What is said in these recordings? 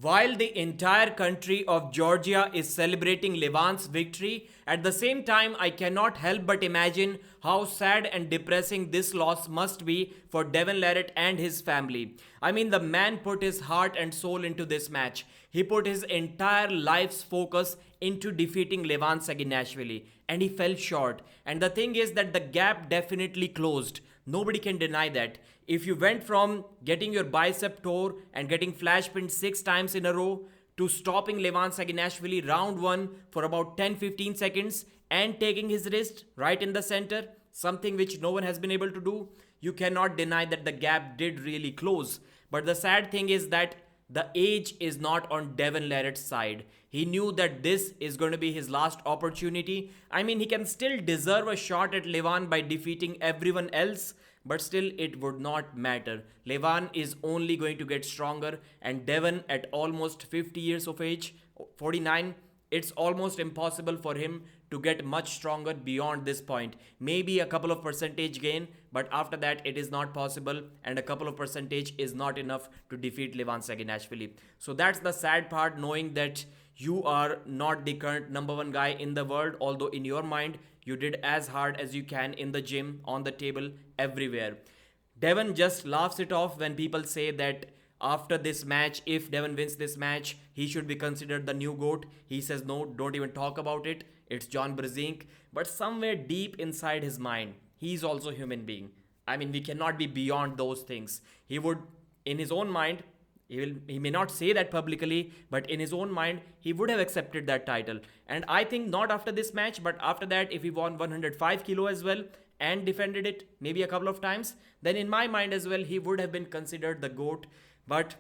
While the entire country of Georgia is celebrating Levan's victory, at the same time, I cannot help but imagine how sad and depressing this loss must be for Devon Larratt and his family. I mean, the man put his heart and soul into this match. He put his entire life's focus into defeating Levan Saginashvili, and he fell short. And the thing is that the gap definitely closed. Nobody can deny that. If you went from getting your bicep tore and getting flash pinned 6 times in a row to stopping Levan Saginashvili round 1 for about 10-15 seconds and taking his wrist right in the center, something which no one has been able to do, you cannot deny that the gap did really close. But the sad thing is that the age is not on Devon Larratt's side. He knew that this is going to be his last opportunity. I mean, he can still deserve a shot at Levan by defeating everyone else, but still it would not matter. Levan is only going to get stronger, and Devon at almost 50 years of age, 49, it's almost impossible for him to get much stronger beyond this point. Maybe a couple of percentage gain, but after that it is not possible, and a couple of percentage is not enough to defeat Levan Saginashvili. So that's the sad part, knowing that you are not the current number one guy in the world, although in your mind you did as hard as you can in the gym, on the table, everywhere. Devon just laughs it off when people say that after this match, if Devon wins this match, he should be considered the new GOAT. He says, no, don't even talk about it. It's John Brzezinski. But somewhere deep inside his mind, he's also a human being. I mean, we cannot be beyond those things. He would, in his own mind, he may not say that publicly, but in his own mind, he would have accepted that title. And I think not after this match, but after that, if he won 105 kilo as well and defended it maybe a couple of times, then in my mind as well, he would have been considered the GOAT. But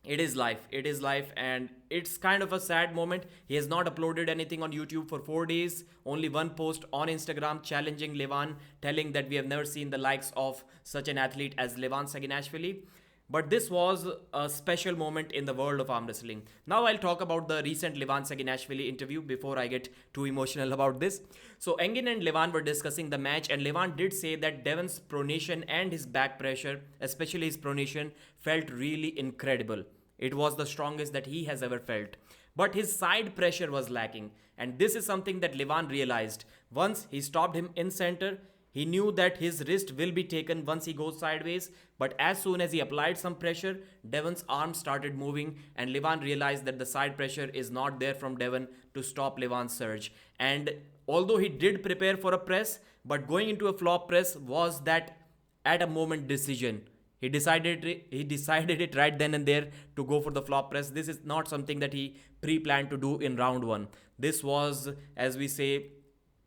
it is life. It is life, and it's kind of a sad moment. He has not uploaded anything on YouTube for 4 days. Only one post on Instagram challenging Levan, telling that we have never seen the likes of such an athlete as Levan Saginashvili. But this was a special moment in the world of arm wrestling. Now I'll talk about the recent Levan Saginashvili interview before I get too emotional about this. So Engin and Levan were discussing the match, and Levan did say that Devon's pronation and his back pressure, especially his pronation, felt really incredible. It was the strongest that he has ever felt. But his side pressure was lacking, and this is something that Levan realized. Once he stopped him in center, he knew that his wrist will be taken once he goes sideways, but as soon as he applied some pressure, Devon's arm started moving, and Levan realized that the side pressure is not there from Devon to stop Levan's surge. And although he did prepare for a press, but going into a flop press was that at a moment decision. He decided it right then and there to go for the flop press. This is not something that he pre-planned to do in round 1. This was, as we say,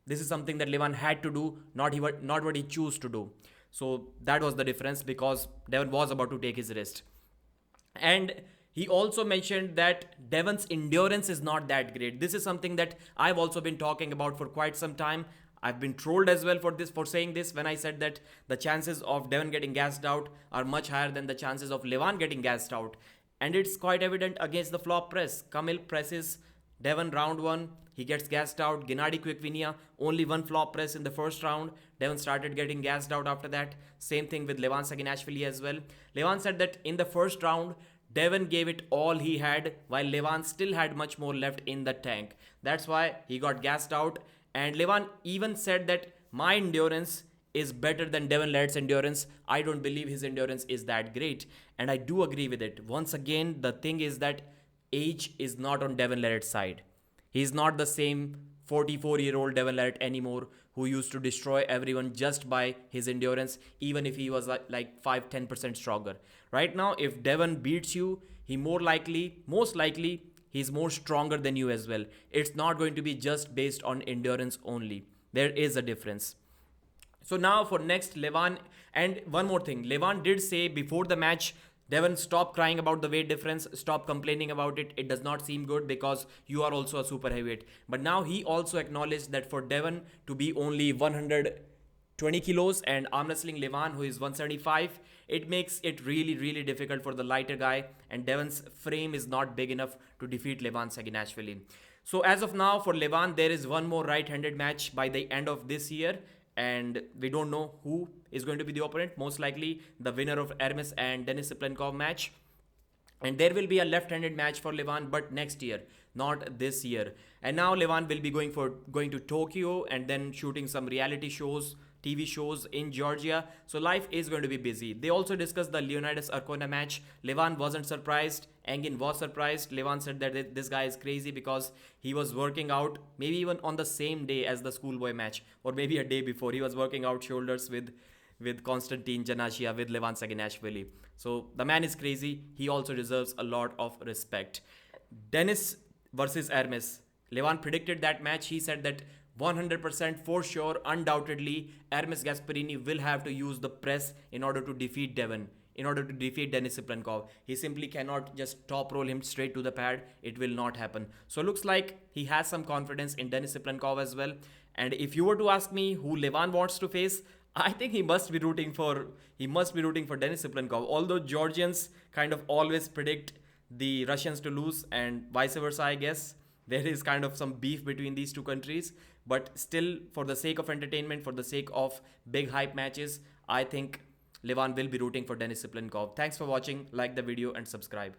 this is something that Levan had to do, not what he chose to do. So that was the difference, because Devon was about to take his rest. And he also mentioned that Devon's endurance is not that great. This is something that I've also been talking about for quite some time. I've been trolled as well for saying this, when I said that the chances of Devon getting gassed out are much higher than the chances of Levan getting gassed out. And it's quite evident against the flop press. Kamil presses Devon round 1. He gets gassed out. Gennady Quickvinia, only one flop press in the first round. Devon started getting gassed out after that. Same thing with Levan Saginashvili as well. Levan said that in the first round, Devon gave it all he had, while Levan still had much more left in the tank. That's why he got gassed out. And Levan even said that my endurance is better than Devon Larratt's endurance. I don't believe his endurance is that great. And I do agree with it. Once again, the thing is that age is not on Devon Larratt's side. He's not the same 44-year-old Devon Larratt anymore, who used to destroy everyone just by his endurance, even if he was like 5-10% stronger. Right now, if Devon beats you, most likely, he's more stronger than you as well. It's not going to be just based on endurance only. There is a difference. So now for next, Levan, and one more thing. Levan did say before the match, Devon, stop crying about the weight difference. Stop complaining about it. It does not seem good because you are also a super heavyweight. But now he also acknowledged that for Devon to be only 120 kilos and arm wrestling Levan, who is 175, it makes it really, really difficult for the lighter guy. And Devon's frame is not big enough to defeat Levan Saginashvili. So as of now, for Levan, there is one more right-handed match by the end of this year. And we don't know who is going to be the opponent. Most likely the winner of Armwrestling and Denis Siplenkov match. and there will be a left-handed match for Levan, but next year, not this year. And now Levan will be going to Tokyo and then shooting some reality shows, TV shows in Georgia. So life is going to be busy. They also discussed the Leonidas Arcona match. Levan wasn't surprised. Engin was surprised. Levan said that this guy is crazy because he was working out maybe even on the same day as the schoolboy match, or maybe a day before. He was working out shoulders with Konstantin Janashia, with Levan Saginashvili. So the man is crazy. He also deserves a lot of respect. Dennis versus Hermes. Levan predicted that match. He said that 100% for sure, undoubtedly, Hermes Gasparini will have to use the press in order to defeat Devon, in order to defeat Denis Siplankov. He simply cannot just top roll him straight to the pad. It will not happen. So looks like he has some confidence in Denis Siplankov as well. And if you were to ask me who Levan wants to face, I think he must be rooting for Denis Siplankov. Although Georgians kind of always predict the Russians to lose and vice versa, I guess. There is kind of some beef between these two countries, but still, for the sake of entertainment, for the sake of big hype matches, I think Levan will be rooting for Denis Siplankov. Thanks for watching, like the video and subscribe.